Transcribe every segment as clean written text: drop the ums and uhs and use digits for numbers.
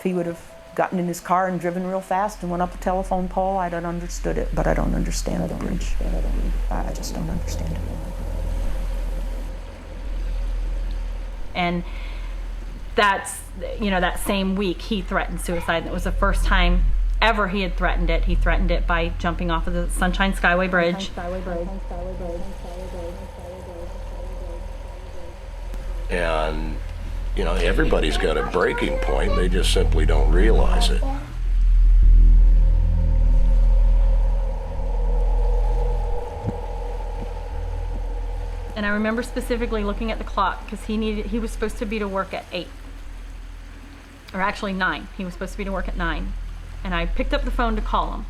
he would have gotten in his car and driven real fast and went up a telephone pole, I'd have understood it, but I don't understand the bridge. I just don't understand it. And that's, that same week he threatened suicide. And it was the first time ever he had threatened it. He threatened it by jumping off of the Sunshine Skyway Bridge. And, everybody's got a breaking point. They just simply don't realize it. And I remember specifically looking at the clock because he was supposed to be to work at 8. Or actually 9. He was supposed to be to work at 9. And I picked up the phone to call him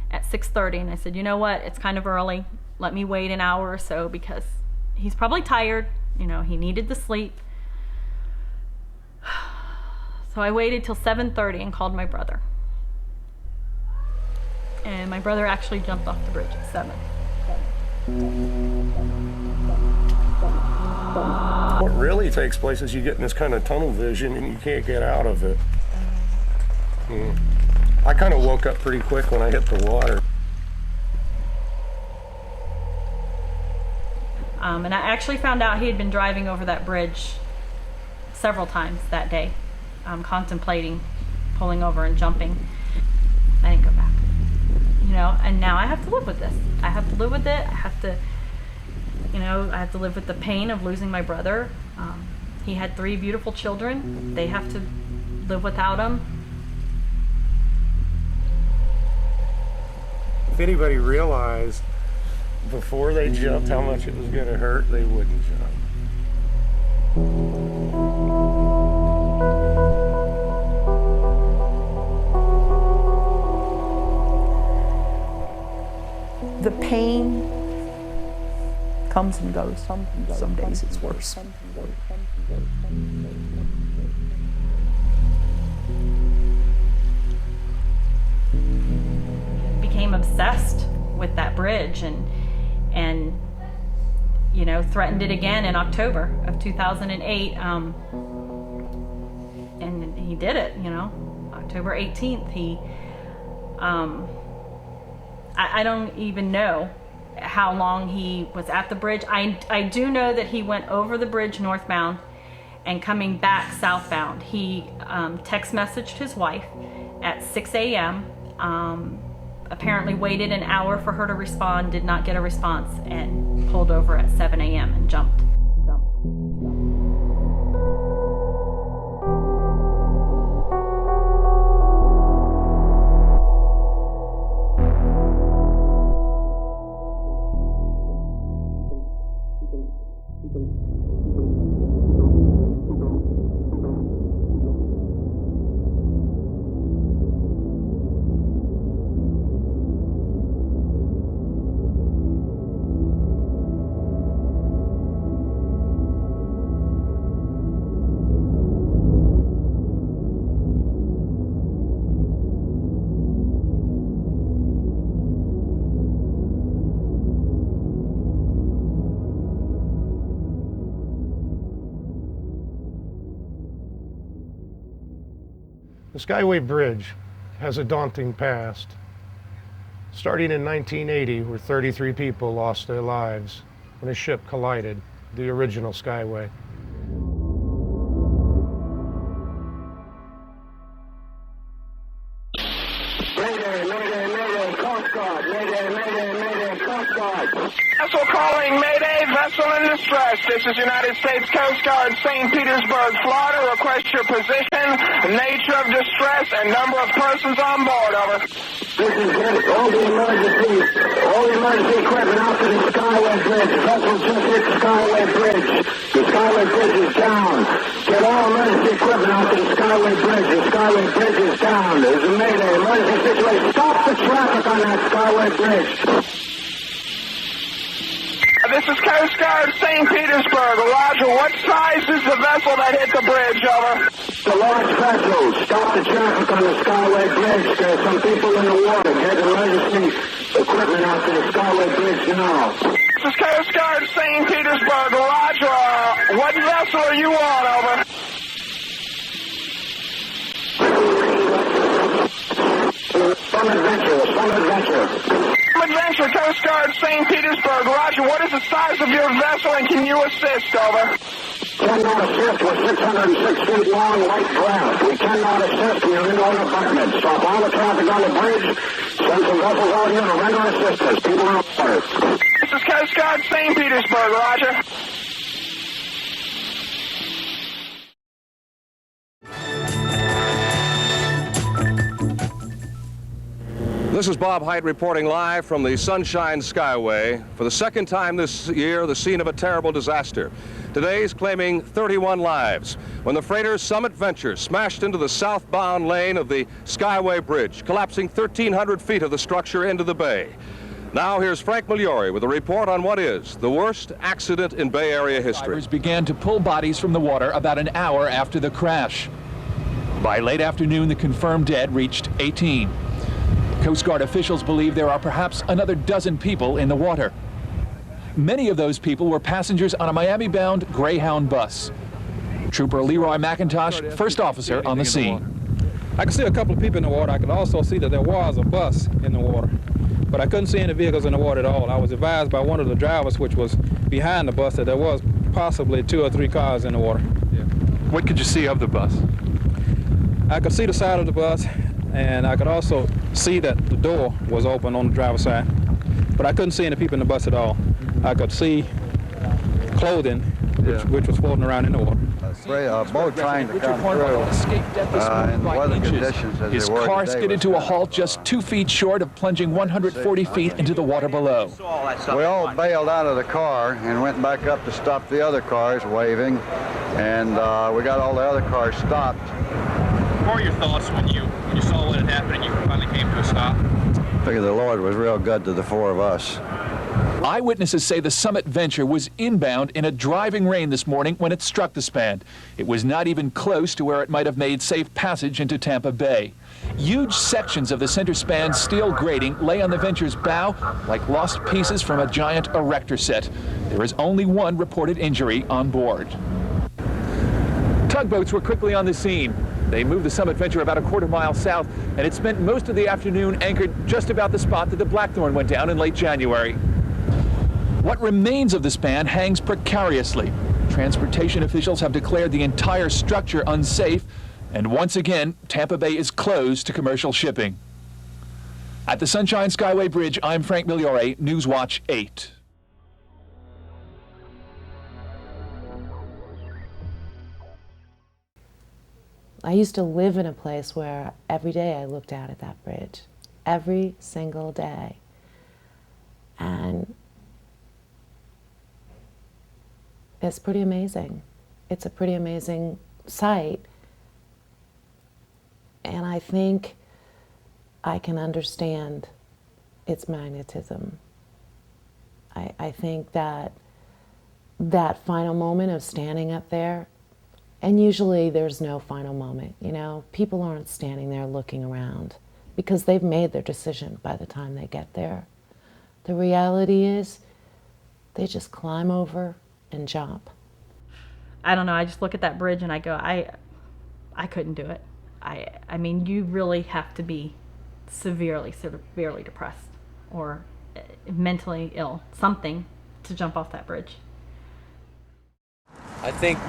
at 6:30, and I said, you know what, it's kind of early. Let me wait an hour or so because he's probably tired. He needed the sleep. So I waited till 7:30 and called my brother. And my brother actually jumped off the bridge at 7. What really takes place is you get in this kind of tunnel vision and you can't get out of it. I kind of woke up pretty quick when I hit the water. And I actually found out he had been driving over that bridge several times that day, contemplating pulling over and jumping. I didn't go back. And now I have to live with this. I have to live with it. I have to live with the pain of losing my brother. He had 3 beautiful children. They have to live without him. If anybody realized before they jumped how much it was going to hurt, they wouldn't jump. The pain comes and goes. Some days it's worse. Became obsessed with that bridge and threatened it again in October of 2008. And he did it, October 18th. I don't even know how long he was at the bridge. I do know that he went over the bridge northbound and coming back southbound. He text messaged his wife at 6 a.m. Apparently waited an hour for her to respond, did not get a response, and pulled over at 7 a.m. and jumped. The Skyway Bridge has a daunting past. Starting in 1980, where 33 people lost their lives when a ship collided the original Skyway. Mayday, mayday, mayday, Coast Guard. Mayday, mayday, mayday, Coast Guard. Vessel calling, mayday, vessel in distress. This is United States Coast Guard, St. Petersburg, Florida. Request your position, nature of distress, and number of persons on board, over. This is it. All the emergency equipment out to the Skyway Bridge. The vessel just hit the Skyway Bridge. The Skyway Bridge is down. Get all emergency equipment out to the Skyway Bridge. The Skyway Bridge is down. There's a mayday, emergency situation. Stop the traffic on that Skyway Bridge. This is Coast Guard, St. Petersburg. Roger, what size is the vessel that hit the bridge, over? The large vessel. Stop the traffic on the Skyway Bridge. There are some people in the water. Get emergency equipment out to the Skyway Bridge now. This is Coast Guard, St. Petersburg. Roger, what vessel are you on, over? Adventure, Coast Guard, St. Petersburg. Roger, what is the size of your vessel, and can you assist? Over. Cannot assist. We're 606 feet long, light draft. We cannot assist. We are in on abutment. Stop all the traffic on the bridge. Send some vessels out here to render assistance. People are water. This is Coast Guard, St. Petersburg. Roger. This is Bob Height reporting live from the Sunshine Skyway. For the second time this year, the scene of a terrible disaster. Today's claiming 31 lives when the freighter Summit Venture smashed into the southbound lane of the Skyway Bridge, collapsing 1,300 feet of the structure into the bay. Now here's Frank Migliore with a report on what is the worst accident in Bay Area history. Divers began to pull bodies from the water about an hour after the crash. By late afternoon, the confirmed dead reached 18. Coast Guard officials believe there are perhaps another dozen people in the water. Many of those people were passengers on a Miami-bound Greyhound bus. Trooper Leroy McIntosh, first officer on the scene. I could see a couple of people in the water. I could also see that there was a bus in the water, but I couldn't see any vehicles in the water at all. I was advised by one of the drivers, which was behind the bus, that there was possibly 2 or 3 cars in the water. Yeah. What could you see of the bus? I could see the side of the bus, and I could also see that the door was open on the driver's side, but I couldn't see any people in the bus at all. I could see clothing, which was floating around in the water. A boat trying to come through in weather conditions as His car skidded to a halt just 2 feet short of plunging 140 feet into the water below. We all bailed out of the car and went back up to stop the other cars waving, and we got all the other cars stopped. What were your thoughts when you saw what had happened and you finally came to a stop? I figured the Lord was real good to the 4 of us. Eyewitnesses say the Summit Venture was inbound in a driving rain this morning when it struck the span. It was not even close to where it might have made safe passage into Tampa Bay. Huge sections of the center span's steel grating lay on the Venture's bow like lost pieces from a giant erector set. There is only one reported injury on board. Tugboats were quickly on the scene. They moved the Summit Venture about a quarter-mile south, and it spent most of the afternoon anchored just about the spot that the Blackthorn went down in late January. What remains of the span hangs precariously. Transportation officials have declared the entire structure unsafe, and once again, Tampa Bay is closed to commercial shipping. At the Sunshine Skyway Bridge, I'm Frank Migliore, Newswatch 8. I used to live in a place where every day I looked out at that bridge, every single day. And it's pretty amazing. It's a pretty amazing sight. And I think I can understand its magnetism. I think that final moment of standing up there, and usually there's no final moment, you know, people aren't standing there looking around because they've made their decision by the time they get there. The reality is they just climb over and jump. I don't know, I just look at that bridge and I go, I couldn't do it. I mean, you really have to be severely depressed or mentally ill, something, to jump off that bridge. I think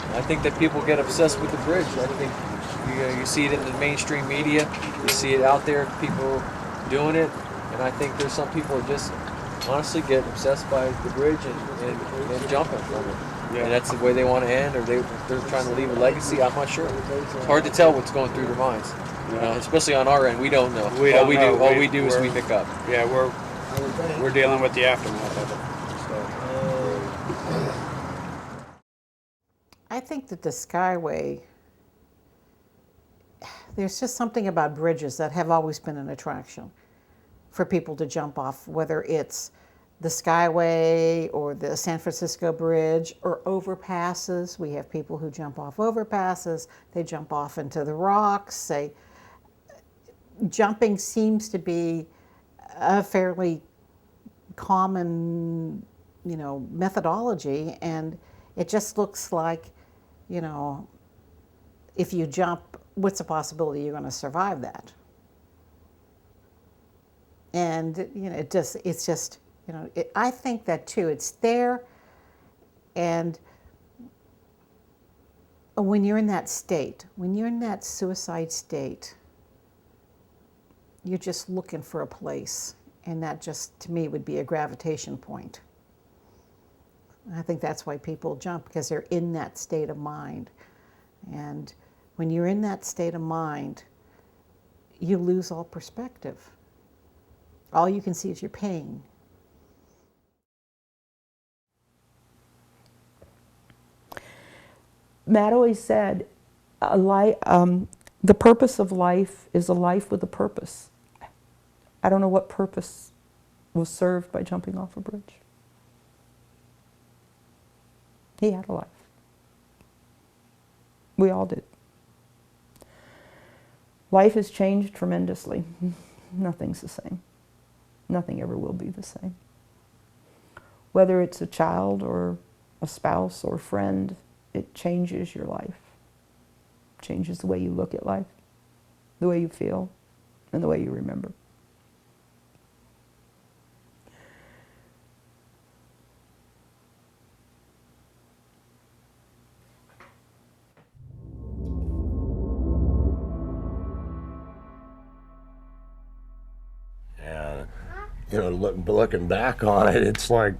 that people get obsessed with the bridge. I think you see it in the mainstream media, you see it out there, people doing it, and I think there's some people that just honestly get obsessed by the bridge and jumping from it. Yeah. And that's the way they want to end, or they're trying to leave a legacy. I'm not sure. It's hard to tell what's going through their minds. You know, especially on our end, we don't know. All we do is we pick up. Yeah, we're dealing with the aftermath of it. I think that the Skyway, there's just something about bridges that have always been an attraction for people to jump off, whether it's the Skyway or the San Francisco Bridge or overpasses. We have people who jump off overpasses, they jump off into the rocks. Jumping seems to be a fairly common, you know, methodology, and it just looks like, you know, if you jump, what's the possibility you're going to survive that? And it's just, I think that too. It's there, and when you're in that state, when you're in that suicide state, you're just looking for a place, and that just, to me, would be a gravitation point. I think that's why people jump, because they're in that state of mind. And when you're in that state of mind, you lose all perspective. All you can see is your pain. Matt always said, the purpose of life is a life with a purpose. I don't know what purpose was served by jumping off a bridge. He had a life. We all did. Life has changed tremendously. Nothing's the same. Nothing ever will be the same. Whether it's a child or a spouse or a friend, it changes your life. It changes the way you look at life, the way you feel, and the way you remember. And looking back on it, it's like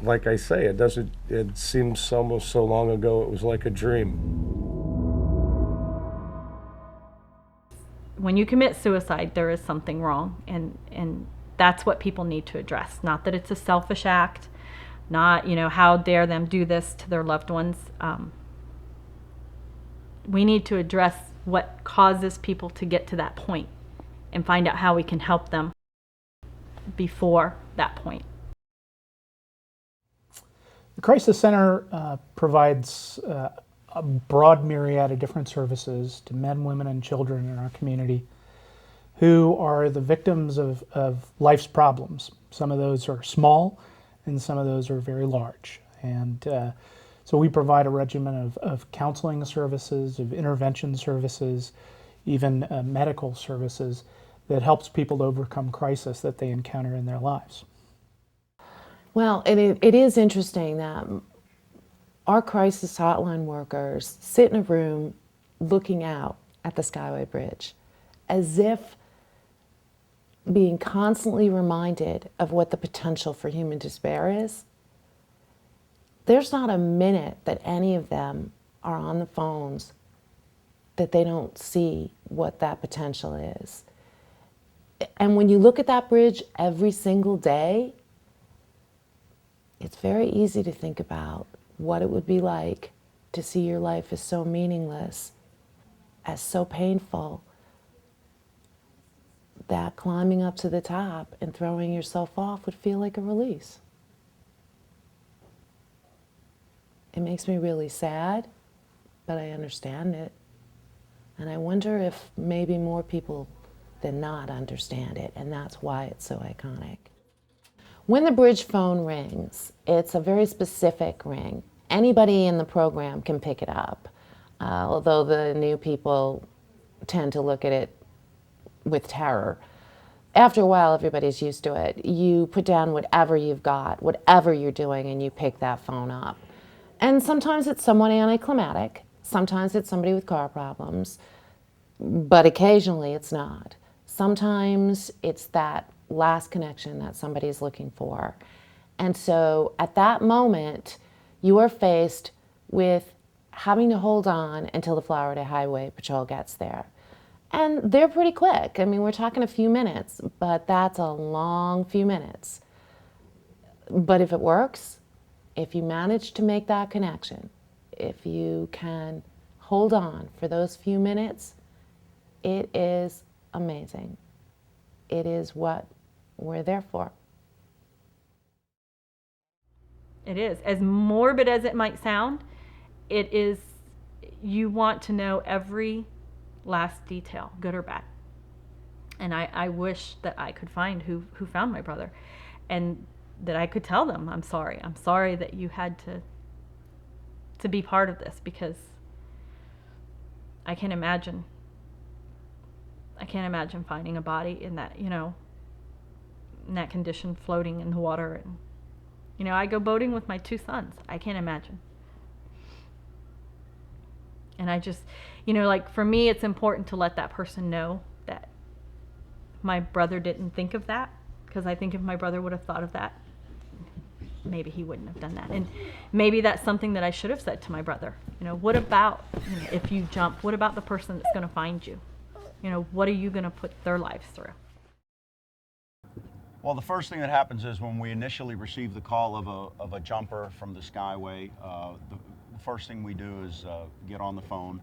like I say, it seems almost so long ago. It was like a dream. When you commit suicide, there is something wrong, and that's what people need to address. Not that it's a selfish act, not, how dare them do this to their loved ones. We need to address what causes people to get to that point and find out how we can help them before that point. The Crisis Center provides a broad myriad of different services to men, women, and children in our community who are the victims of life's problems. Some of those are small, and some of those are very large. And so we provide a regimen of counseling services, of intervention services, even medical services that helps people to overcome crisis that they encounter in their lives. Well, it is interesting that our crisis hotline workers sit in a room looking out at the Skyway Bridge as if being constantly reminded of what the potential for human despair is. There's not a minute that any of them are on the phones that they don't see what that potential is. And when you look at that bridge every single day, it's very easy to think about what it would be like to see your life as so meaningless, as so painful, that climbing up to the top and throwing yourself off would feel like a release. It makes me really sad, but I understand it. And I wonder if maybe more people than not understand it, and that's why it's so iconic. When the bridge phone rings, it's a very specific ring. Anybody in the program can pick it up, although the new people tend to look at it with terror. After a while, everybody's used to it. You put down whatever you've got, whatever you're doing, and you pick that phone up. And sometimes it's someone anticlimactic, sometimes it's somebody with car problems, but occasionally it's not. Sometimes it's that last connection that somebody's looking for. And so at that moment, you are faced with having to hold on until the Florida Highway Patrol gets there. And they're pretty quick. I mean, we're talking a few minutes, but that's a long few minutes. But if it works, if you manage to make that connection, if you can hold on for those few minutes, it is amazing. It is what we're there for. It is. As morbid as it might sound, it is, you want to know every last detail, good or bad. And I wish that I could find who found my brother, and that I could tell them, I'm sorry. I'm sorry that you had to be part of this, because I can imagine I can't imagine finding a body in that, you know, in that condition, floating in the water. And, you know, I go boating with my 2 sons. I can't imagine. And I just, you know, like for me, it's important to let that person know that my brother didn't think of that, because I think if my brother would have thought of that, maybe he wouldn't have done that. And maybe that's something that I should have said to my brother. You know, what about, you know, if you jump, what about the person that's going to find you? You know, what are you going to put their lives through? Well, the first thing that happens is when we initially receive the call of a jumper from the Skyway, the first thing we do is get on the phone.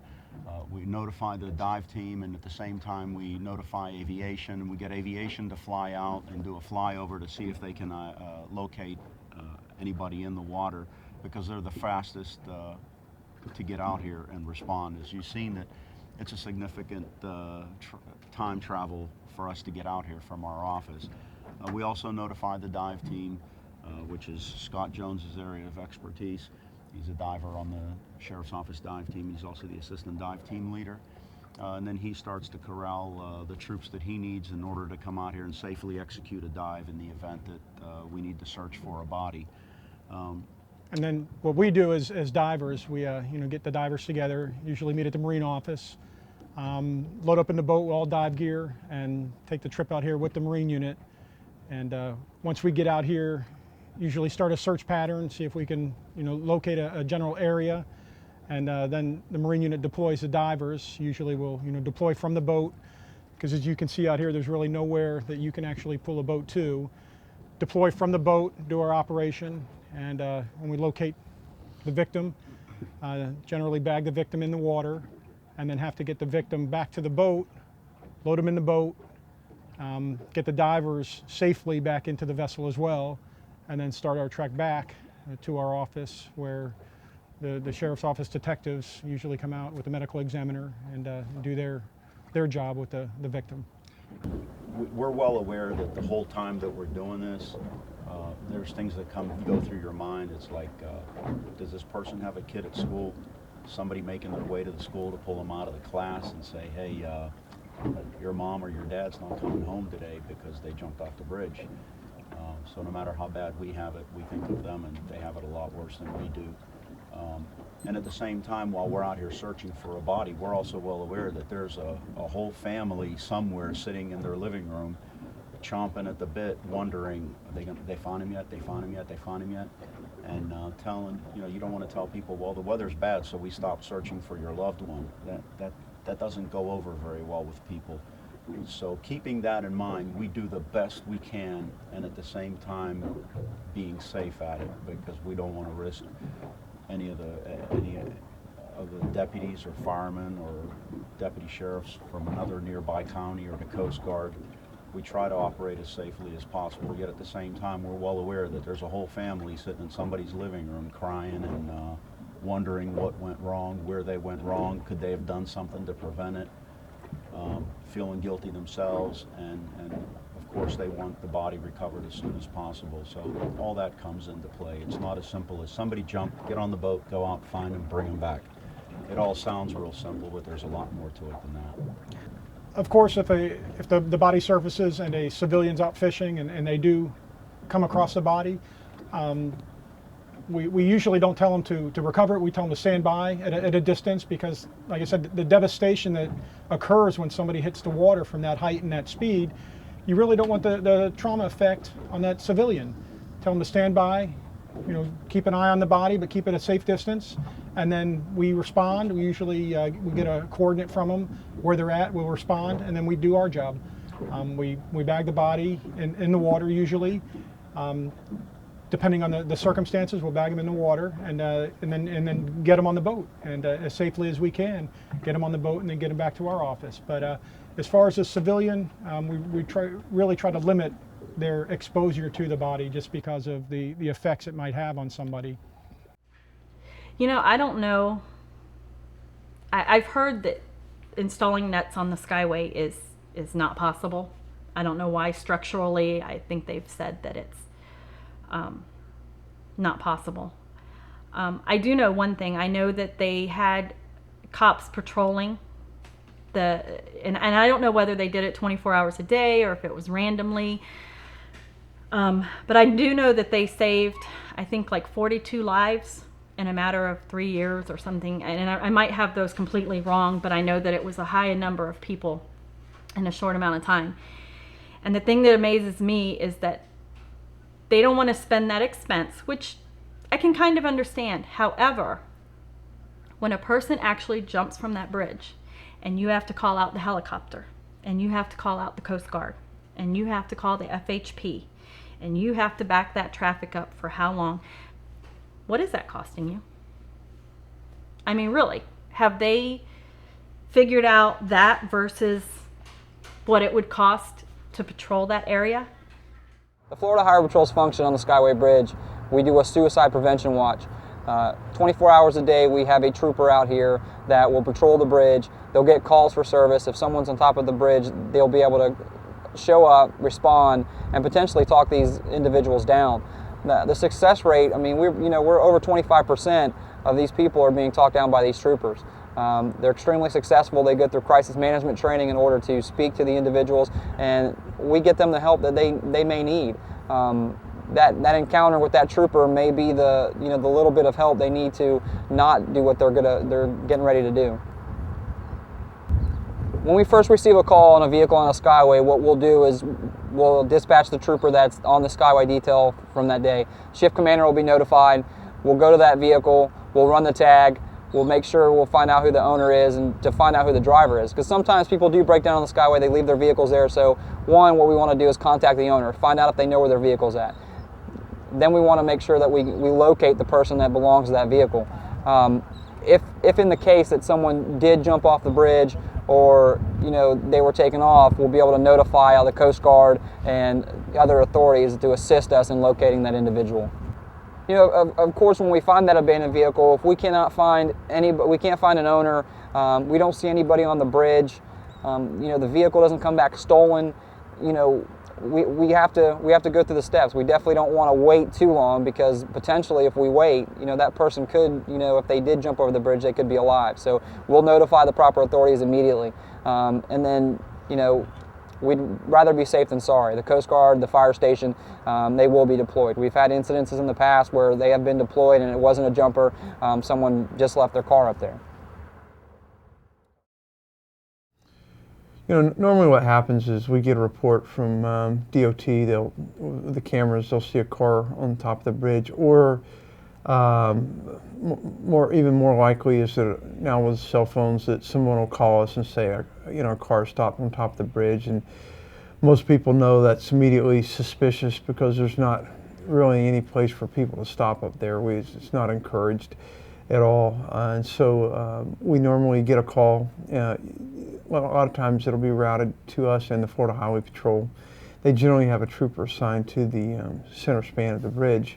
We notify the dive team, and at the same time we notify aviation, and we get aviation to fly out and do a flyover to see if they can locate anybody in the water, because they're the fastest to get out here and respond. As you've seen, that it's a significant time travel for us to get out here from our office. We also notify the dive team, which is Scott Jones's area of expertise. He's a diver on the Sheriff's Office dive team. He's also the assistant dive team leader. And then he starts to corral the troops that he needs in order to come out here and safely execute a dive in the event that we need to search for a body. And then what we do as divers, we get the divers together, usually meet at the Marine office, load up in the boat with all dive gear, and take the trip out here with the Marine unit. And once we get out here, usually start a search pattern, see if we can locate a general area. And then the Marine unit deploys the divers. Usually we'll deploy from the boat, because as you can see out here, there's really nowhere that you can actually pull a boat to. Deploy from the boat, do our operation, and when we locate the victim, generally bag the victim in the water, and then have to get the victim back to the boat, load them in the boat, get the divers safely back into the vessel as well, and then start our trek back to our office, where the Sheriff's Office detectives usually come out with the medical examiner and do their job with the victim. We're well aware that the whole time that we're doing this, there's things that go through your mind. It's like, does this person have a kid at school? Somebody making their way to the school to pull them out of the class and say, hey, your mom or your dad's not coming home today because they jumped off the bridge. So no matter how bad we have it, we think of them, and they have it a lot worse than we do. And at the same time, while we're out here searching for a body, we're also well aware that there's a whole family somewhere sitting in their living room, chomping at the bit, wondering, they found him yet? They found him yet? They found him yet? And telling, you don't want to tell people, well, the weather's bad, so we stopped searching for your loved one. That doesn't go over very well with people. So keeping that in mind, we do the best we can, and at the same time being safe at it, because we don't want to risk any of the deputies or firemen or deputy sheriffs from another nearby county or the Coast Guard. We try to operate as safely as possible, yet at the same time we're well aware that there's a whole family sitting in somebody's living room crying and wondering what went wrong, where they went wrong, could they have done something to prevent it, feeling guilty themselves, and of course they want the body recovered as soon as possible. So all that comes into play. It's not as simple as somebody jump, get on the boat, go out, find them, bring them back. It all sounds real simple, but there's a lot more to it than that. Of course, if the body surfaces and a civilian's out fishing and they do come across the body, we usually don't tell them to recover it. We tell them to stand by at a distance, because, like I said, the devastation that occurs when somebody hits the water from that height and that speed, you really don't want the trauma effect on that civilian. Tell them to stand by, keep an eye on the body, but keep it a safe distance. And then we respond. We usually we get a coordinate from them where they're at. We'll respond, and then we do our job. We bag the body in the water usually. Depending on the circumstances, we'll bag them in the water and then get them on the boat, and as safely as we can, get them on the boat and then get them back to our office. But as far as the civilian, we really try to limit their exposure to the body, just because of the effects it might have on somebody. I don't know. I've heard that installing nets on the Skyway is not possible. I don't know why structurally. I think they've said that it's not possible. I do know one thing. I know that they had cops patrolling And I don't know whether they did it 24 hours a day or if it was randomly. But I do know that they saved, I think, like 42 lives in a matter of 3 years or something. And I might have those completely wrong, but I know that it was a high number of people in a short amount of time. And the thing that amazes me is that they don't want to spend that expense, which I can kind of understand. However, when a person actually jumps from that bridge and you have to call out the helicopter and you have to call out the Coast Guard and you have to call the FHP and you have to back that traffic up for how long, what is that costing you? I mean, really, have they figured out that versus what it would cost to patrol that area? The Florida Highway Patrol's function on the Skyway Bridge, we do a suicide prevention watch. 24 hours a day we have a trooper out here that will patrol the bridge. They'll get calls for service. If someone's on top of the bridge, they'll be able to show up, respond, and potentially talk these individuals down. The success rate, I mean, we're over 25% of these people are being talked down by these troopers. They're extremely successful. They go through crisis management training in order to speak to the individuals, and we get them the help that they may need. That encounter with that trooper may be the little bit of help they need to not do what they're getting ready to do. When we first receive a call on a vehicle on a skyway, what we'll do is we'll dispatch the trooper that's on the skyway detail from that day. Shift commander will be notified. We'll go to that vehicle, we'll run the tag, we'll make sure we'll find out who the owner is and to find out who the driver is. Because sometimes people do break down on the skyway, they leave their vehicles there. So one, what we want to do is contact the owner, find out if they know where their vehicle's at. Then we want to make sure that we locate the person that belongs to that vehicle. If in the case that someone did jump off the bridge or they were taken off, we'll be able to notify the Coast Guard and other authorities to assist us in locating that individual. Of course, when we find that abandoned vehicle, if we cannot find we can't find an owner, we don't see anybody on the bridge, the vehicle doesn't come back stolen, we have to go through the steps. We definitely don't want to wait too long, because potentially if we wait, that person could, if they did jump over the bridge, they could be alive. So we'll notify the proper authorities immediately. And then, we'd rather be safe than sorry. The Coast Guard, the fire station, they will be deployed. We've had incidences in the past where they have been deployed and it wasn't a jumper. Someone just left their car up there. Normally what happens is we get a report from DOT, the cameras, they'll see a car on top of the bridge, or even more likely is that now with cell phones that someone will call us and say, a car stopped on top of the bridge, and most people know that's immediately suspicious because there's not really any place for people to stop up there. It's not encouraged at all, and so we normally get a call. A lot of times it'll be routed to us and the Florida Highway Patrol. They generally have a trooper assigned to the center span of the bridge.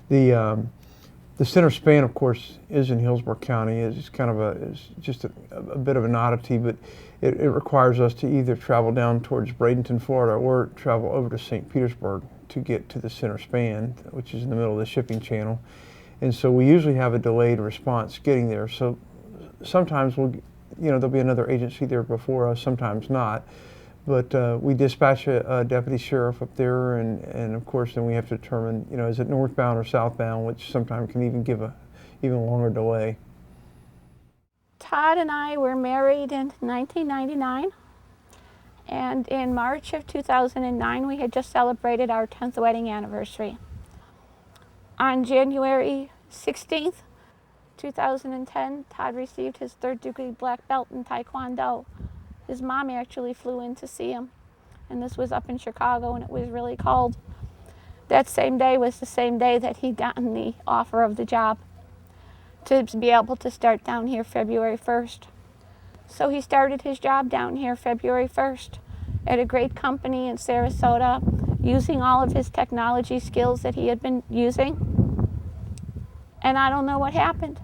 The center span, of course, is in Hillsborough County. It's kind of just a bit of an oddity, but it requires us to either travel down towards Bradenton, Florida, or travel over to St. Petersburg to get to the center span, which is in the middle of the shipping channel. And so we usually have a delayed response getting there. So sometimes there'll be another agency there before us, sometimes not. But we dispatch a deputy sheriff up there, and of course then we have to determine, is it northbound or southbound, which sometimes can even give a even longer delay. Todd and I were married in 1999, and in March of 2009 we had just celebrated our 10th wedding anniversary. On January 16th, 2010, Todd received his 3rd-degree black belt in Taekwondo. His mom actually flew in to see him, and this was up in Chicago, and it was really cold. That same day was the same day that he'd gotten the offer of the job to be able to start down here February 1st. So he started his job down here February 1st at a great company in Sarasota, using all of his technology skills that he had been using. And I don't know what happened.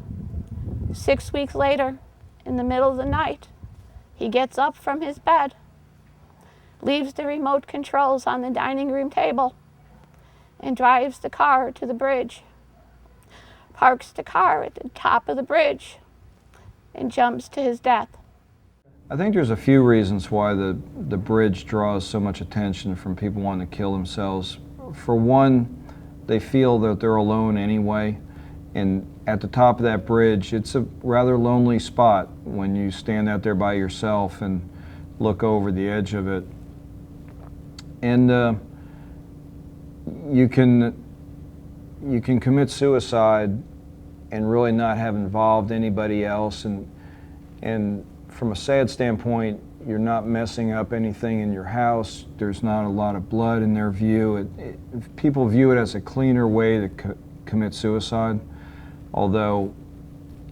6 weeks later, in the middle of the night, he gets up from his bed, leaves the remote controls on the dining room table, and drives the car to the bridge, parks the car at the top of the bridge, and jumps to his death. I think there's a few reasons why the bridge draws so much attention from people wanting to kill themselves. For one, they feel that they're alone anyway, and at the top of that bridge, it's a rather lonely spot when you stand out there by yourself and look over the edge of it. And you can commit suicide and really not have involved anybody else, and from a sad standpoint, you're not messing up anything in your house. There's not a lot of blood in their view. People view it as a cleaner way to commit suicide, although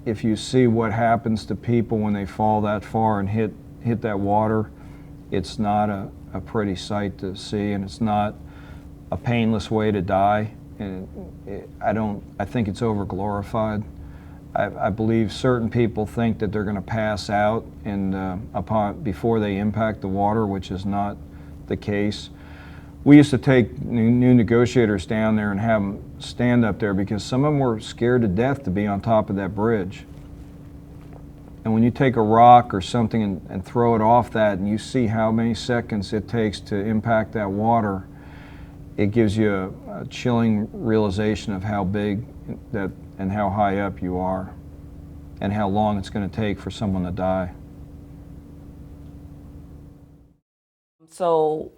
if you see what happens to people when they fall that far and hit that water, it's not a pretty sight to see, and it's not a painless way to die. And I think it's over-glorified. I believe certain people think that they're going to pass out before they impact the water, which is not the case. We used to take new negotiators down there and have them stand up there because some of them were scared to death to be on top of that bridge. And when you take a rock or something and throw it off that, and you see how many seconds it takes to impact that water, it gives you a chilling realization of how big that and how high up you are and how long it's going to take for someone to die. So,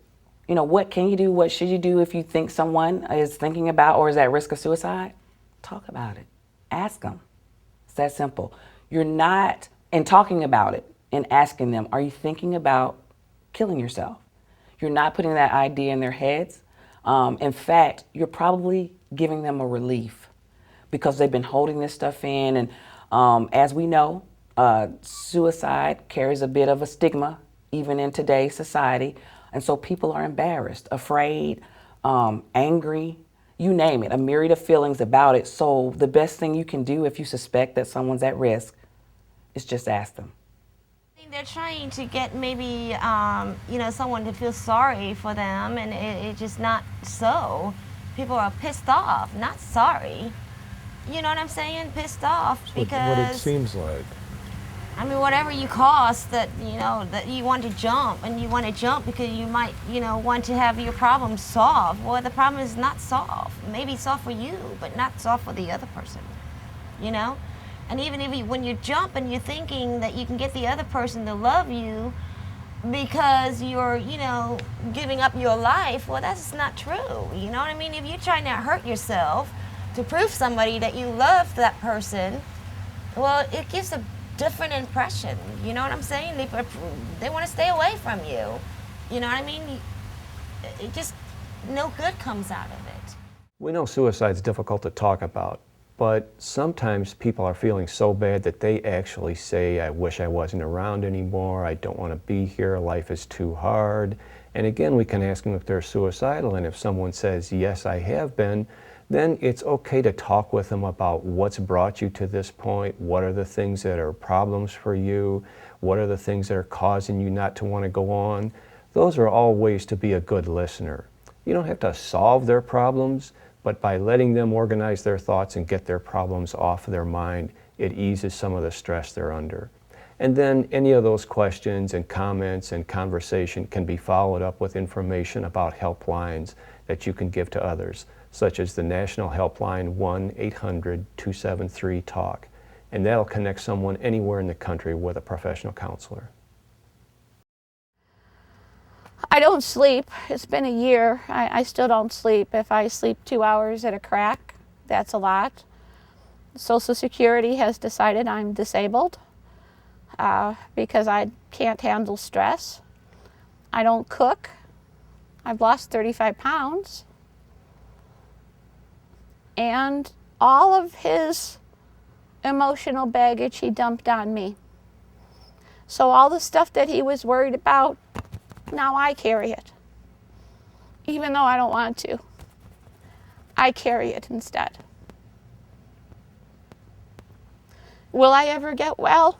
you know, what can you do? What should you do if you think someone is thinking about or is at risk of suicide? Talk about it. Ask them. It's that simple. You're not, and talking about it and asking them, are you thinking about killing yourself? You're not putting that idea in their heads. In fact, you're probably giving them a relief because they've been holding this stuff in. And as we know, suicide carries a bit of a stigma even in today's society. And so people are embarrassed, afraid, angry, you name it, a myriad of feelings about it. So the best thing you can do if you suspect that someone's at risk is just ask them. They're trying to get maybe, you know, someone to feel sorry for them, and it's just not so. People are pissed off, not sorry. You know what I'm saying? Pissed off because... What it seems like. I mean, whatever you cost that, you know, that you want to jump, and you want to jump because you might, you know, want to have your problem solved. Well, the problem is not solved. Maybe solved for you, but not solved for the other person, you know? And even if when you jump and you're thinking that you can get the other person to love you because you're, you know, giving up your life, well, that's not true. You know what I mean? If you're trying to hurt yourself to prove somebody that you love that person, well, it gives a different impression. You know what I'm saying? They want to stay away from you. You know what I mean? It just, no good comes out of it. We know suicide's difficult to talk about, but sometimes people are feeling so bad that they actually say, I wish I wasn't around anymore, I don't want to be here, life is too hard. And again, we can ask them if they're suicidal, and if someone says, yes, I have been, then it's okay to talk with them about what's brought you to this point, what are the things that are problems for you, what are the things that are causing you not to want to go on. Those are all ways to be a good listener. You don't have to solve their problems, but by letting them organize their thoughts and get their problems off of their mind, it eases some of the stress they're under. And then any of those questions and comments and conversation can be followed up with information about helplines that you can give to others, such as the national helpline 1-800-273-TALK. And that'll connect someone anywhere in the country with a professional counselor. I don't sleep. It's been a year. I still don't sleep. If I sleep 2 hours at a crack, that's a lot. Social Security has decided I'm disabled because I can't handle stress. I don't cook. I've lost 35 pounds. And all of his emotional baggage he dumped on me. So all the stuff that he was worried about, now I carry it. Even though I don't want to. I carry it instead. Will I ever get well?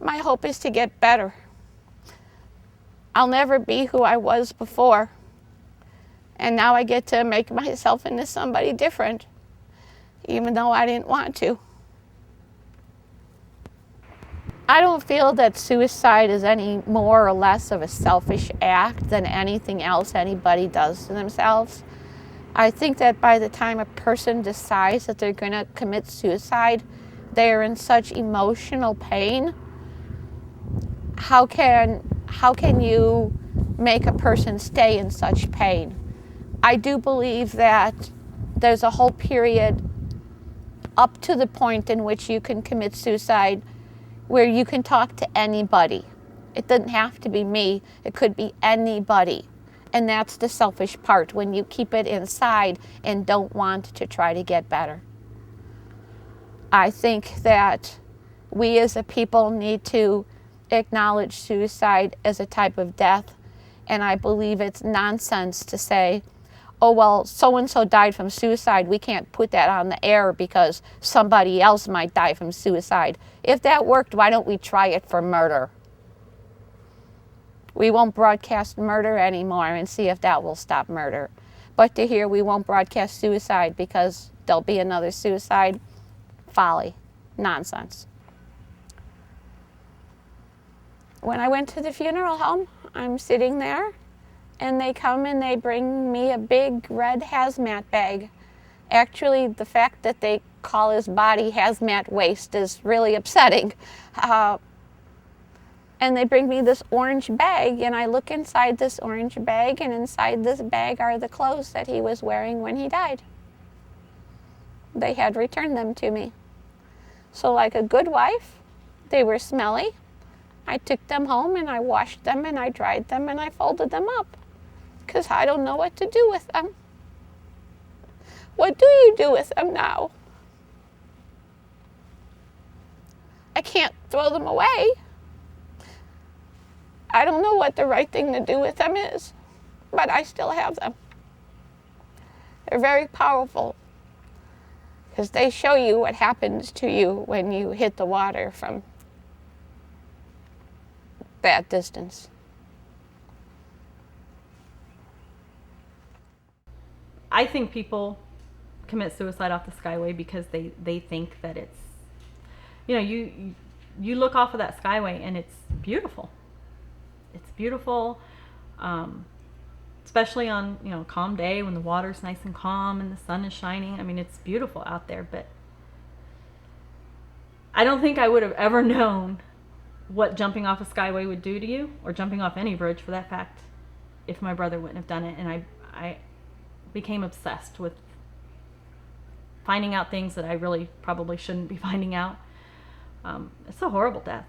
My hope is to get better. I'll never be who I was before. And now I get to make myself into somebody different, even though I didn't want to. I don't feel that suicide is any more or less of a selfish act than anything else anybody does to themselves. I think that by the time a person decides that they're going to commit suicide, they are in such emotional pain. How can you make a person stay in such pain? I do believe that there's a whole period up to the point in which you can commit suicide where you can talk to anybody. It doesn't have to be me, it could be anybody. And that's the selfish part, when you keep it inside and don't want to try to get better. I think that we as a people need to acknowledge suicide as a type of death, and I believe it's nonsense to say, oh, well, so-and-so died from suicide, we can't put that on the air because somebody else might die from suicide. If that worked, why don't we try it for murder? We won't broadcast murder anymore and see if that will stop murder. But to hear we won't broadcast suicide because there'll be another suicide, folly, nonsense. When I went to the funeral home, I'm sitting there, and they come and they bring me a big red hazmat bag. Actually, the fact that they call his body hazmat waste is really upsetting. And they bring me this orange bag, and I look inside this orange bag, and inside this bag are the clothes that he was wearing when he died. They had returned them to me. So like a good wife, they were smelly. I took them home and I washed them and I dried them and I folded them up because I don't know what to do with them. What do you do with them now? I can't throw them away. I don't know what the right thing to do with them is, but I still have them. They're very powerful because they show you what happens to you when you hit the water from that distance. I think people commit suicide off the Skyway because they think that it's, you know, you look off of that Skyway and it's beautiful. It's beautiful, especially on, you know, a calm day when the water's nice and calm and the sun is shining. I mean, it's beautiful out there, but I don't think I would have ever known what jumping off a Skyway would do to you, or jumping off any bridge for that fact, if my brother wouldn't have done it. And I became obsessed with finding out things that I really probably shouldn't be finding out. It's a horrible death.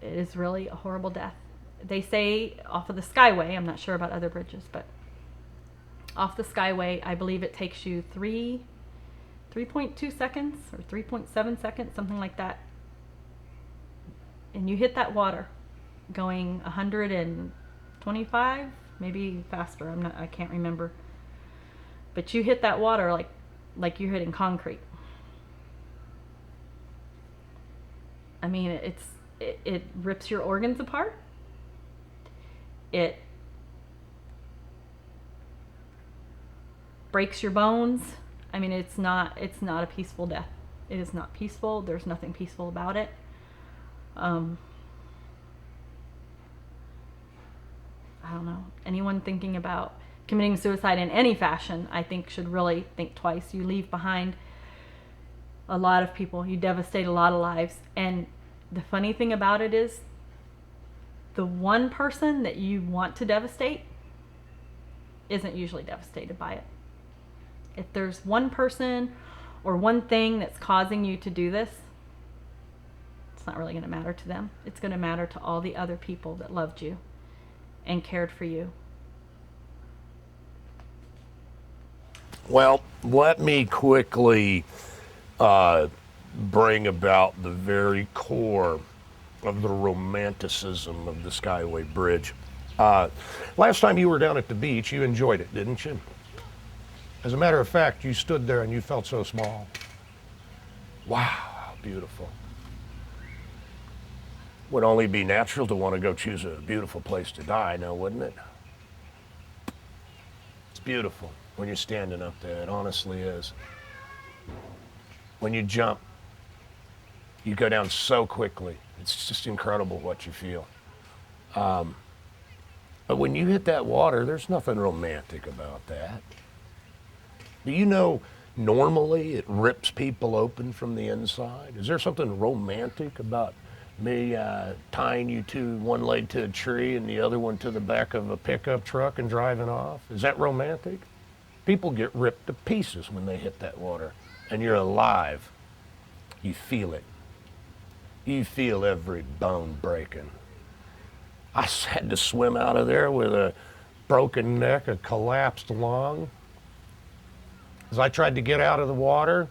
It is really a horrible death. They say off of the Skyway, I'm not sure about other bridges, but off the Skyway, I believe it takes you 3.2 seconds or 3.7 seconds, something like that. And you hit that water going 125, maybe faster. I can't remember. But you hit that water like you're hitting concrete. I mean, it rips your organs apart. It breaks your bones. I mean, it's not a peaceful death. It is not peaceful. There's nothing peaceful about it. I don't know. Anyone thinking about committing suicide in any fashion, I think, should really think twice. You leave behind a lot of people. You devastate a lot of lives. And the funny thing about it is, the one person that you want to devastate isn't usually devastated by it. If there's one person or one thing that's causing you to do this, it's not really going to matter to them. It's going to matter to all the other people that loved you and cared for you. Well, let me quickly bring about the very core of the romanticism of the Skyway Bridge. Last time you were down at the beach, you enjoyed it, didn't you? As a matter of fact, you stood there and you felt so small. Wow, how beautiful. Would only be natural to want to go choose a beautiful place to die now, wouldn't it? It's beautiful when you're standing up there. It honestly is. When you jump, you go down so quickly. It's just incredible what you feel. But when you hit that water, there's nothing romantic about that. Do you know normally it rips people open from the inside? Is there something romantic about me tying you to one leg to a tree and the other one to the back of a pickup truck and driving off? Is that romantic? People get ripped to pieces when they hit that water, and you're alive. You feel it. You feel every bone breaking. I had to swim out of there with a broken neck, a collapsed lung. As I tried to get out of the water,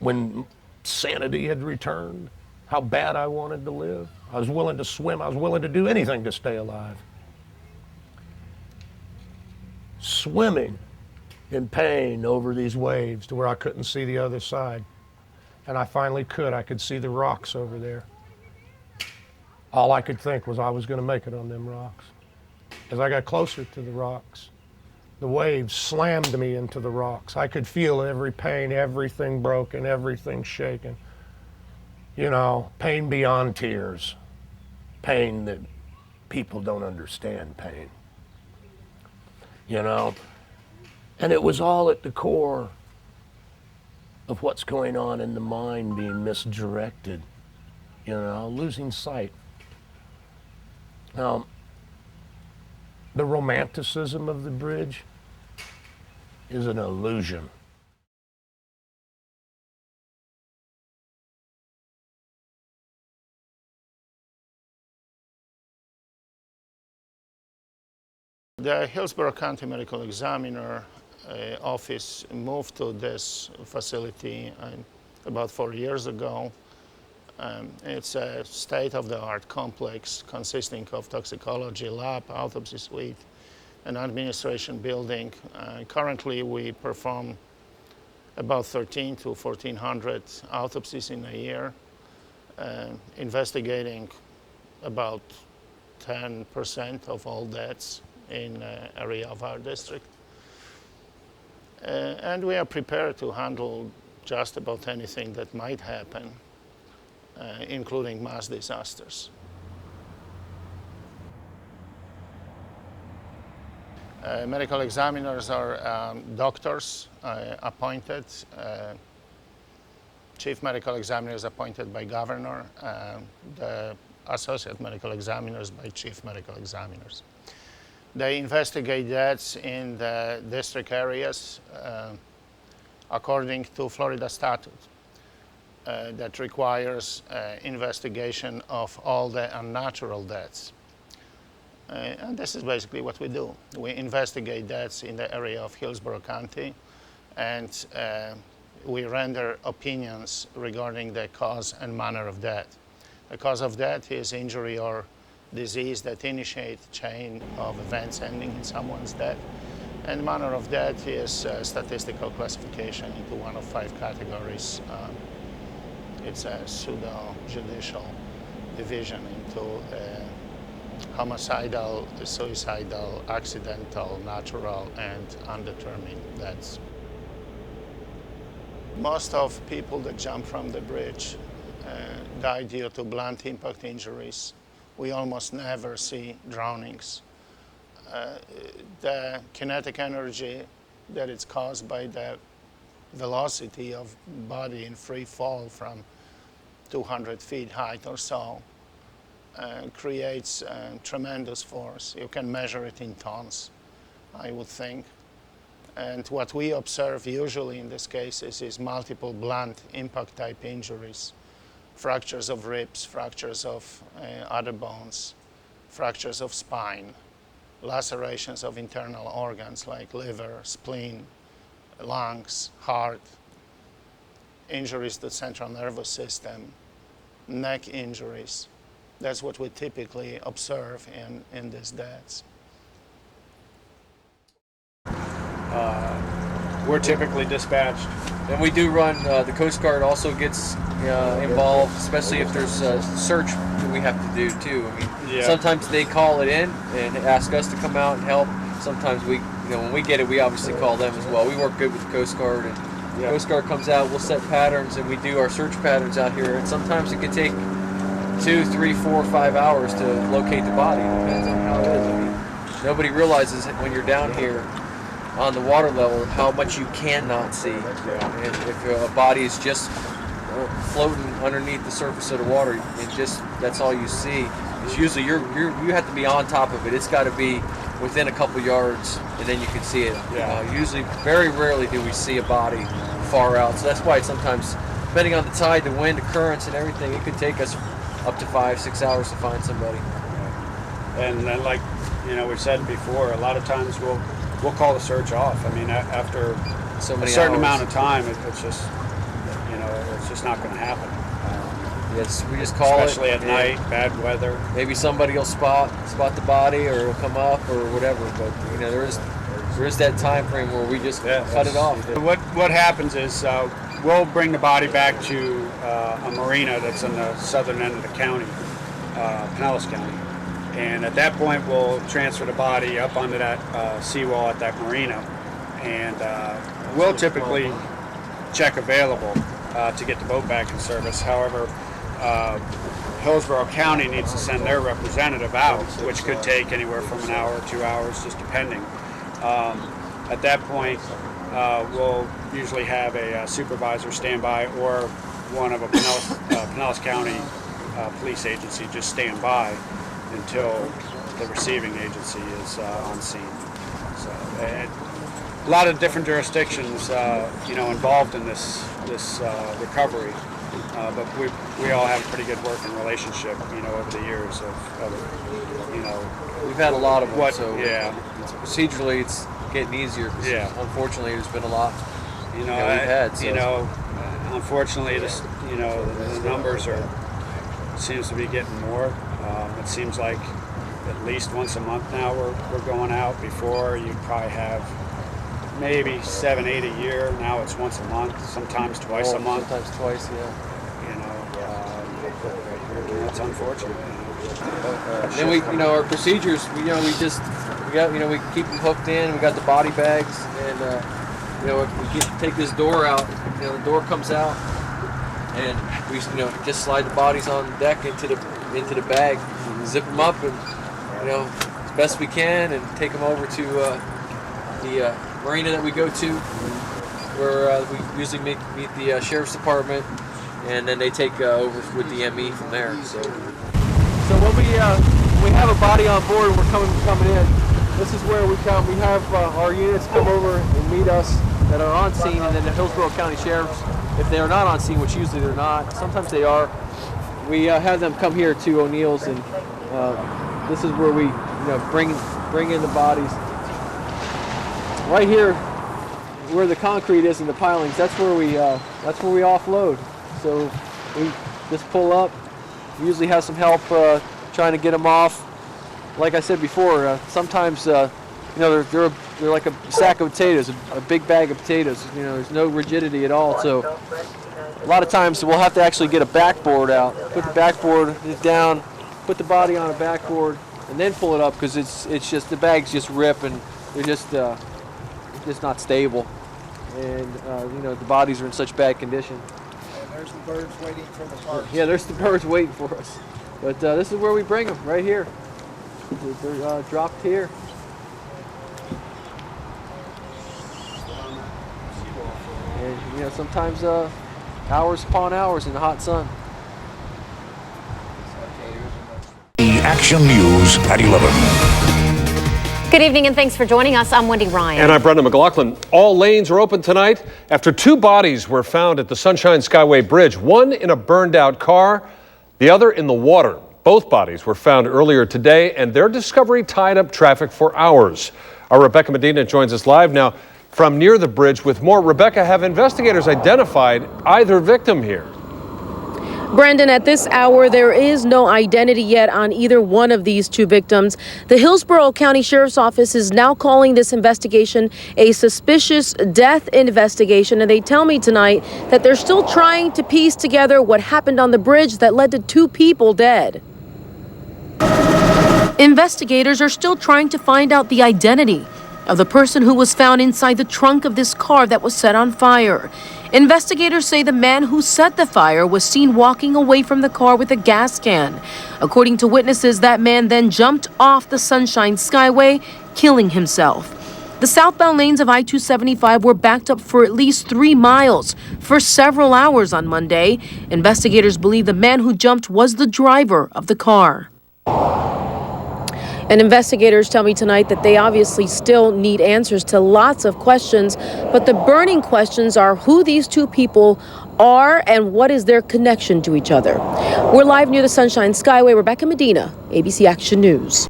when sanity had returned, how bad I wanted to live. I was willing to swim. I was willing to do anything to stay alive. Swimming in pain over these waves to where I couldn't see the other side. And I finally could. I could see the rocks over there. All I could think was I was going to make it on them rocks. As I got closer to the rocks, the waves slammed me into the rocks. I could feel every pain, everything broken, everything shaken. You know, pain beyond tears. Pain that people don't understand pain. You know? And it was all at the core of what's going on in the mind being misdirected. You know, losing sight. Now, the romanticism of the bridge is an illusion. The Hillsborough County Medical Examiner office moved to this facility about 4 years ago. It's a state-of-the-art complex consisting of toxicology lab, autopsy suite, an administration building. Currently, we perform about 13 to 1,400 autopsies in a year, investigating about 10% of all deaths in the area of our district. And we are prepared to handle just about anything that might happen, including mass disasters. Medical examiners are doctors appointed. Chief medical examiner is appointed by governor. The associate medical examiners by chief medical examiners. They investigate deaths in the district areas according to Florida statute that requires investigation of all the unnatural deaths. And this is basically what we do. We investigate deaths in the area of Hillsborough County, and we render opinions regarding the cause and manner of death. The cause of death is injury or disease that initiate a chain of events ending in someone's death. And manner of death is statistical classification into one of 5 categories. It's a pseudo-judicial division into homicidal, suicidal, accidental, natural, and undetermined deaths. Most of people that jump from the bridge die due to blunt impact injuries. We almost never see drownings. The kinetic energy that is caused by the velocity of body in free fall from 200 feet height or so creates tremendous force. You can measure it in tons, I would think. And what we observe usually in these cases is multiple blunt impact type injuries. Fractures of ribs, fractures of other bones, fractures of spine, lacerations of internal organs like liver, spleen, lungs, heart, injuries to the central nervous system, neck injuries. That's what we typically observe in these deaths. We're typically dispatched. And we do run, the Coast Guard also gets involved, especially if there's a search that we have to do too. I mean, sometimes they call it in and ask us to come out and help. Sometimes we, when we get it, we obviously call them as well. We work good with the Coast Guard, and Coast Guard comes out, we'll set patterns, and we do our search patterns out here. And sometimes it could take 2, 3, 4, 5 hours to locate the body. It depends on how it is. I mean, nobody realizes when you're down here on the water level how much you cannot see. And if a body is just floating underneath the surface of the water, that's all you see. It's usually you have to be on top of it. It's got to be within a couple yards, and then you can see it. Usually, very rarely do we see a body far out. So that's why sometimes, depending on the tide, the wind, the currents, and everything, it could take us up to 5-6 hours to find somebody. And then, like we said before, a lot of times we'll call the search off. I mean, after so many a certain hours. amount of time, it's just it's just not going to happen. Yes, we just call especially it. Especially at night, bad weather. Maybe somebody will spot the body, or it'll come up, or whatever. But there is that time frame where we just cut it off. What happens is we'll bring the body back to a marina that's in the southern end of the county, Pinellas County, and at that point we'll transfer the body up onto that seawall at that marina, and we'll typically check available to get the boat back in service. However, Hillsborough County needs to send their representative out, which could take anywhere from an hour or 2 hours, just depending. At that point, we'll usually have a supervisor stand by, or one of a Pinellas County police agency just stand by until the receiving agency is on scene. So, a lot of different jurisdictions, involved in this recovery. But we all have a pretty good working relationship, over the years of we've had a lot of them. Procedurally, it's getting easier. Unfortunately, there's been a lot. We've had. So. Unfortunately, the numbers seems to be getting more. It seems like at least once a month now we're going out. Before you'd probably have maybe 7, 8 a year. Now it's once a month, sometimes twice a month. Sometimes twice, That's unfortunate. Then we, our procedures, we keep them hooked in. We got the body bags, and we take this door out. The door comes out, and we, just slide the bodies on deck into the bag, zip them up, and as best we can, and take them over to the marina that we go to, where we usually meet the sheriff's department, and then they take over with the ME from there. So when we have a body on board and we're coming in, this is where we come. We have our units come over and meet us that are on scene, and then the Hillsborough County Sheriffs, if they are not on scene, which usually they're not, sometimes they are, we have them come here to O'Neill's, and this is where we bring in the bodies. Right here, where the concrete is and the pilings, that's where we offload. So we just pull up. We usually have some help trying to get them off. Like I said before, sometimes they're like a sack of potatoes, a big bag of potatoes. There's no rigidity at all. So a lot of times we'll have to actually get a backboard out, put the backboard down, put the body on a backboard, and then pull it up, because it's just the bags just rip and they're just not stable, and the bodies are in such bad condition. And there's the birds waiting for the tarps. Yeah, there's the birds waiting for us. But this is where we bring them, right here. They're dropped here. And sometimes hours upon hours in the hot sun. Action News at 11. Good evening and thanks for joining us. I'm Wendy Ryan. And I'm Brendan McLaughlin. All lanes are open tonight after 2 bodies were found at the Sunshine Skyway Bridge, one in a burned out car, the other in the water. Both bodies were found earlier today, and their discovery tied up traffic for hours. Our Rebecca Medina joins us live now from near the bridge with more. Rebecca, have investigators identified either victim here? Brendan, at this hour, there is no identity yet on either one of these 2 victims. The Hillsborough County Sheriff's Office is now calling this investigation a suspicious death investigation, and they tell me tonight that they're still trying to piece together what happened on the bridge that led to 2 people dead. Investigators are still trying to find out the identity. of the person who was found inside the trunk of this car that was set on fire. Investigators say the man who set the fire was seen walking away from the car with a gas can. According to witnesses, that man then jumped off the Sunshine Skyway, killing himself. The southbound lanes of I-275 were backed up for at least 3 miles for several hours on Monday. Investigators believe the man who jumped was the driver of the car. And investigators tell me tonight that they obviously still need answers to lots of questions, but the burning questions are who these two people are and what is their connection to each other. We're live near the Sunshine Skyway. Rebecca Medina, ABC Action News.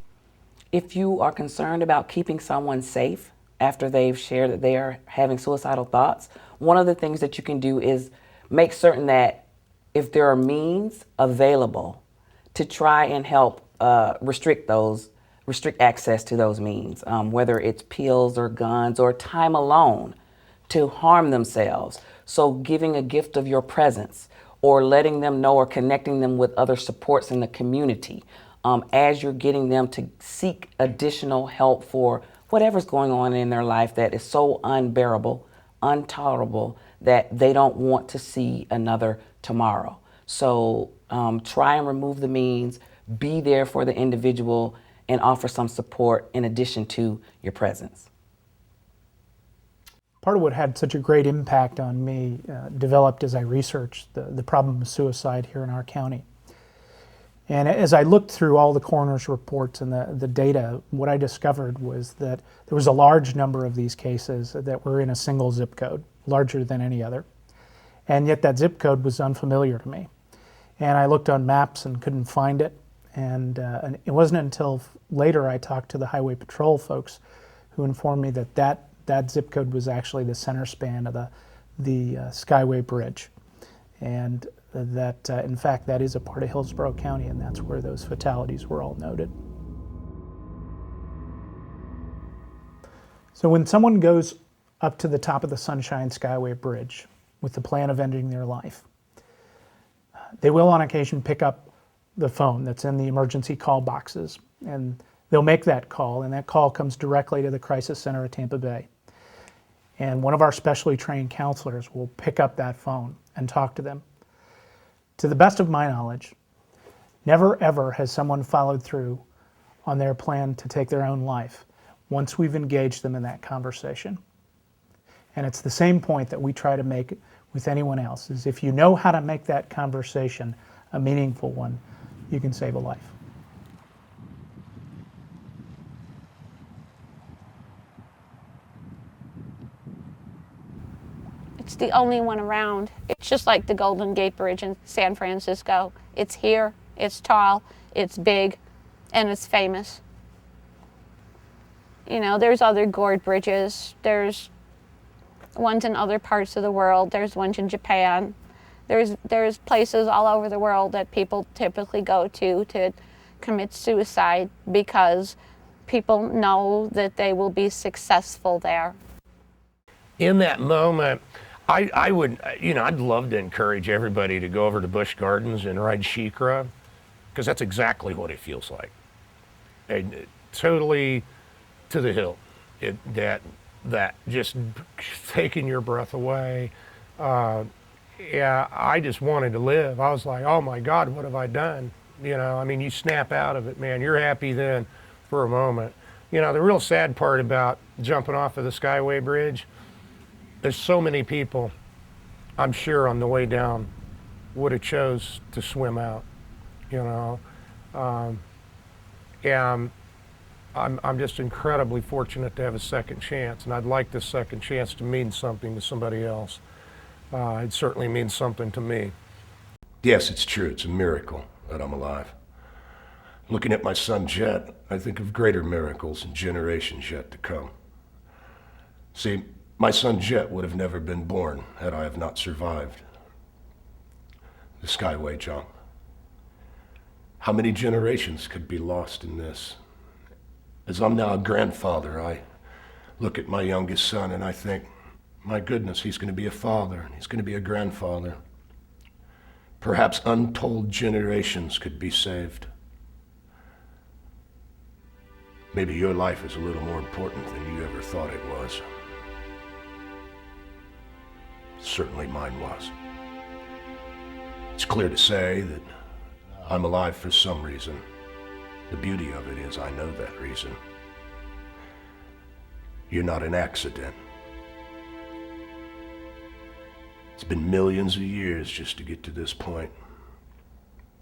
If you are concerned about keeping someone safe after they've shared that they are having suicidal thoughts, one of the things that you can do is make certain that if there are means available to try and help restrict access to those means, whether it's pills or guns or time alone to harm themselves. So giving a gift of your presence or letting them know or connecting them with other supports in the community as you're getting them to seek additional help for whatever's going on in their life that is so unbearable, intolerable, that they don't want to see another tomorrow. So try and remove the means, be there for the individual, and offer some support in addition to your presence. Part of what had such a great impact on me developed as I researched the problem of suicide here in our county. And as I looked through all the coroner's reports and the data, what I discovered was that there was a large number of these cases that were in a single zip code, larger than any other. And yet that zip code was unfamiliar to me. And I looked on maps and couldn't find it. And it wasn't until later I talked to the Highway Patrol folks who informed me that that zip code was actually the center span of the Skyway Bridge. And that, in fact, that is a part of Hillsborough County, and that's where those fatalities were all noted. So when someone goes up to the top of the Sunshine Skyway Bridge with the plan of ending their life, they will on occasion pick up the phone that's in the emergency call boxes, and they'll make that call, and that call comes directly to the Crisis Center at Tampa Bay. And one of our specially trained counselors will pick up that phone and talk to them. To the best of my knowledge, never ever has someone followed through on their plan to take their own life once we've engaged them in that conversation. And it's the same point that we try to make with anyone else, is if you know how to make that conversation a meaningful one, you can save a life. It's the only one around. It's just like the Golden Gate Bridge in San Francisco. It's here, it's tall, it's big, and it's famous. You know, there's other gourd bridges. There's ones in other parts of the world. There's ones in Japan. There's places all over the world that people typically go to commit suicide because people know that they will be successful there. In that moment, I would, I'd love to encourage everybody to go over to Busch Gardens and ride Shikra, because that's exactly what it feels like. Totally to the hill. That just taking your breath away. Yeah, I just wanted to live. I was like, oh my God, what have I done? You snap out of it, man. You're happy then for a moment. The real sad part about jumping off of the Skyway Bridge, there's so many people, I'm sure on the way down, would have chose to swim out, Yeah, I'm just incredibly fortunate to have a second chance, and I'd like this second chance to mean something to somebody else. It certainly means something to me. Yes, it's true. It's a miracle that I'm alive. Looking at my son Jet, I think of greater miracles and generations yet to come. See, my son Jet would have never been born had I have not survived the Skyway jump. How many generations could be lost in this? As I'm now a grandfather, I look at my youngest son and I think, my goodness, he's going to be a father, and he's going to be a grandfather. Perhaps untold generations could be saved. Maybe your life is a little more important than you ever thought it was. Certainly mine was. It's clear to say that I'm alive for some reason. The beauty of it is I know that reason. You're not an accident. It's been millions of years just to get to this point.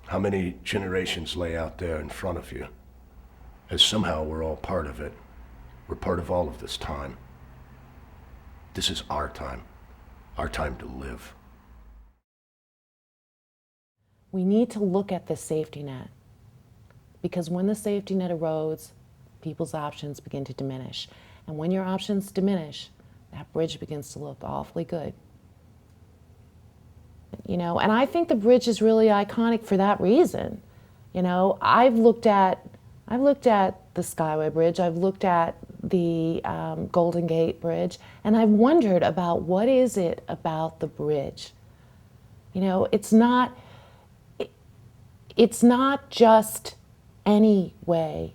How many generations lay out there in front of you? As somehow we're all part of it. We're part of all of this time. This is our time to live. We need to look at the safety net, because when the safety net erodes, people's options begin to diminish. And when your options diminish, that bridge begins to look awfully good. You know, and I think the bridge is really iconic for that reason. You know, I've looked at the Skyway Bridge, I've looked at the Golden Gate Bridge, and I've wondered about what is it about the bridge. You know, it's not just any way,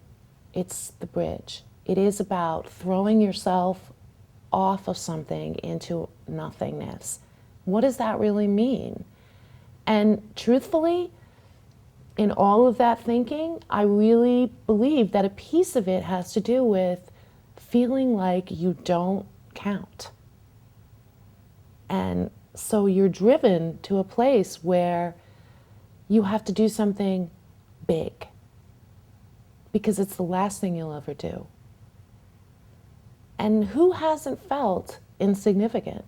it's the bridge. It is about throwing yourself off of something into nothingness. What does that really mean? And truthfully, in all of that thinking, I really believe that a piece of it has to do with feeling like you don't count. And so you're driven to a place where you have to do something big, because it's the last thing you'll ever do. And who hasn't felt insignificant?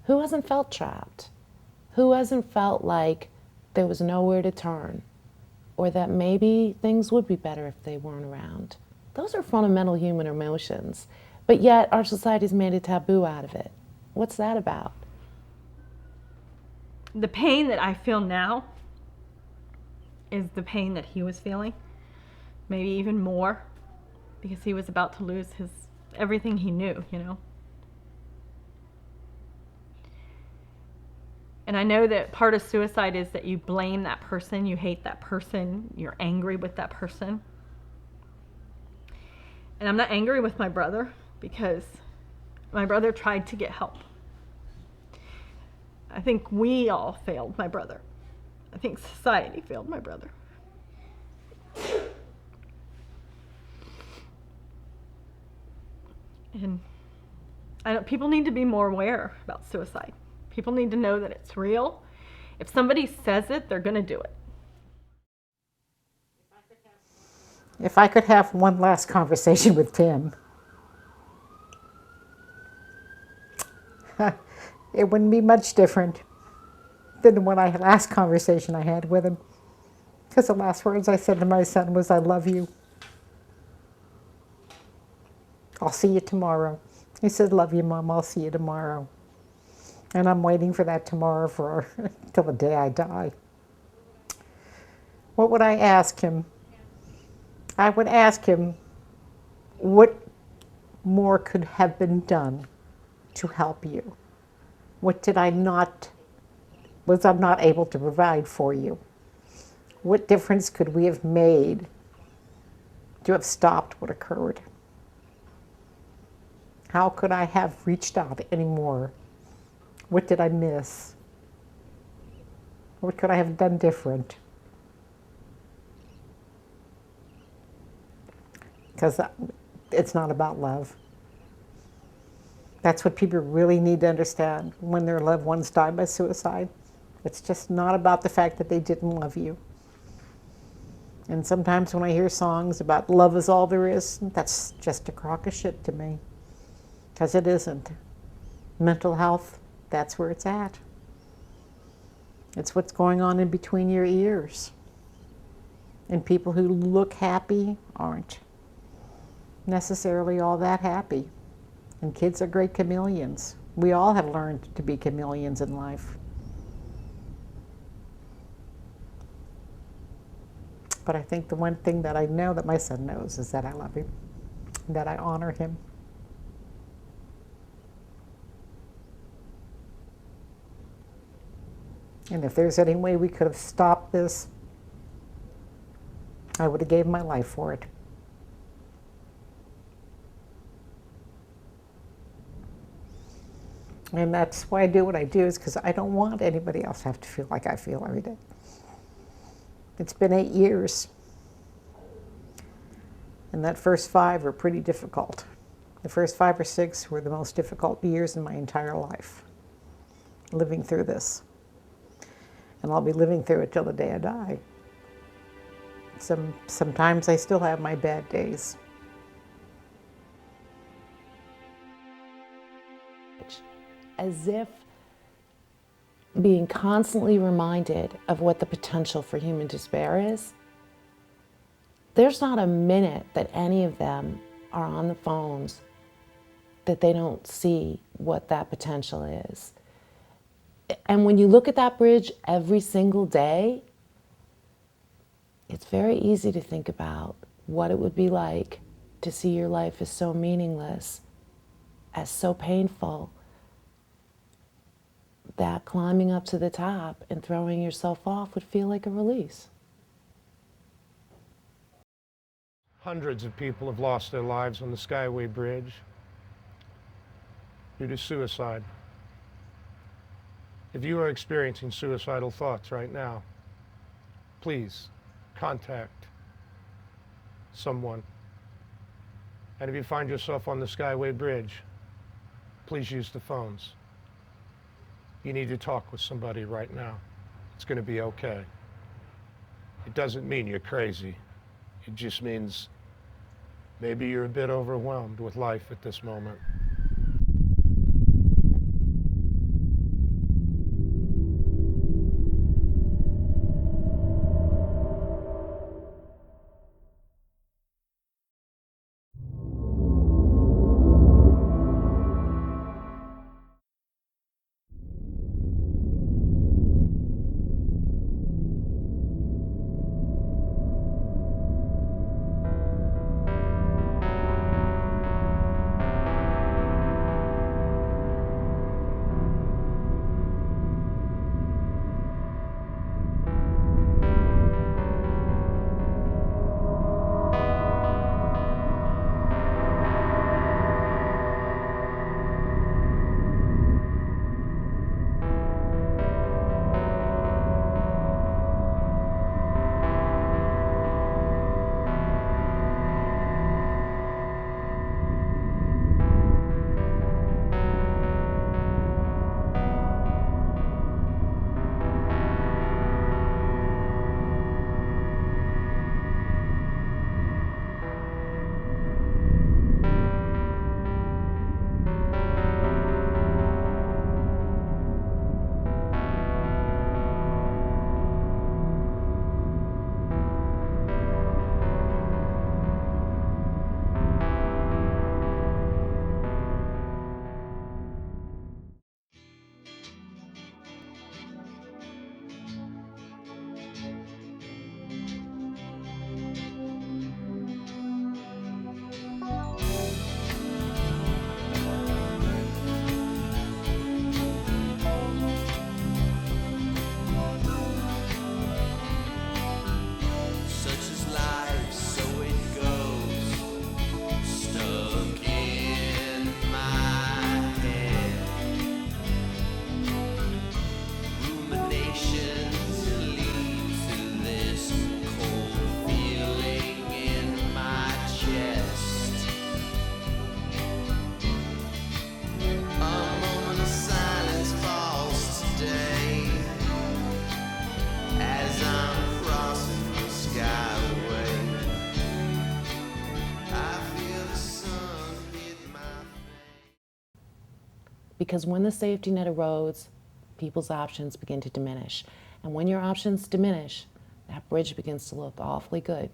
Who hasn't felt trapped? Who hasn't felt like there was nowhere to turn, or that maybe things would be better if they weren't around? Those are fundamental human emotions, but yet our society's made a taboo out of it. What's that about? The pain that I feel now is the pain that he was feeling, maybe even more, because he was about to lose everything he knew, you know. And I know that part of suicide is that you blame that person, you hate that person, you're angry with that person. And I'm not angry with my brother, because my brother tried to get help. I think we all failed my brother. I think society failed my brother. And people need to be more aware about suicide. People need to know that it's real. If somebody says it, they're going to do it. If I could have one last conversation with Tim, it wouldn't be much different than the last conversation I had with him. Because the last words I said to my son was, "I love you. I'll see you tomorrow." He said, "Love you, Mom. I'll see you tomorrow." And I'm waiting for that tomorrow till the day I die. What would I ask him? I would ask him, what more could have been done to help you? What was I not able to provide for you? What difference could we have made to have stopped what occurred? How could I have reached out anymore? What did I miss? What could I have done different? Because it's not about love. That's what people really need to understand when their loved ones die by suicide. It's just not about the fact that they didn't love you. And sometimes when I hear songs about love is all there is, that's just a crock of shit to me. Because it isn't. Mental health, that's where it's at. It's what's going on in between your ears. And people who look happy aren't necessarily all that happy. And kids are great chameleons. We all have learned to be chameleons in life. But I think the one thing that I know that my son knows is that I love him, that I honor him. And if there's any way we could have stopped this, I would have gave my life for it. And that's why I do what I do, is because I don't want anybody else to have to feel like I feel every day. It's been 8 years. And that first 5 were pretty difficult. The first 5 or 6 were the most difficult years in my entire life, living through this. And I'll be living through it till the day I die. Sometimes I still have my bad days. As if being constantly reminded of what the potential for human despair is. There's not a minute that any of them are on the phones that they don't see what that potential is. And when you look at that bridge every single day, it's very easy to think about what it would be like to see your life as so meaningless, as so painful, that climbing up to the top and throwing yourself off would feel like a release. Hundreds of people have lost their lives on the Skyway Bridge due to suicide. If you are experiencing suicidal thoughts right now, please contact someone. And if you find yourself on the Skyway Bridge, please use the phones. You need to talk with somebody right now. It's going to be okay. It doesn't mean you're crazy. It just means maybe you're a bit overwhelmed with life at this moment. Because when the safety net erodes, people's options begin to diminish. And when your options diminish, that bridge begins to look awfully good.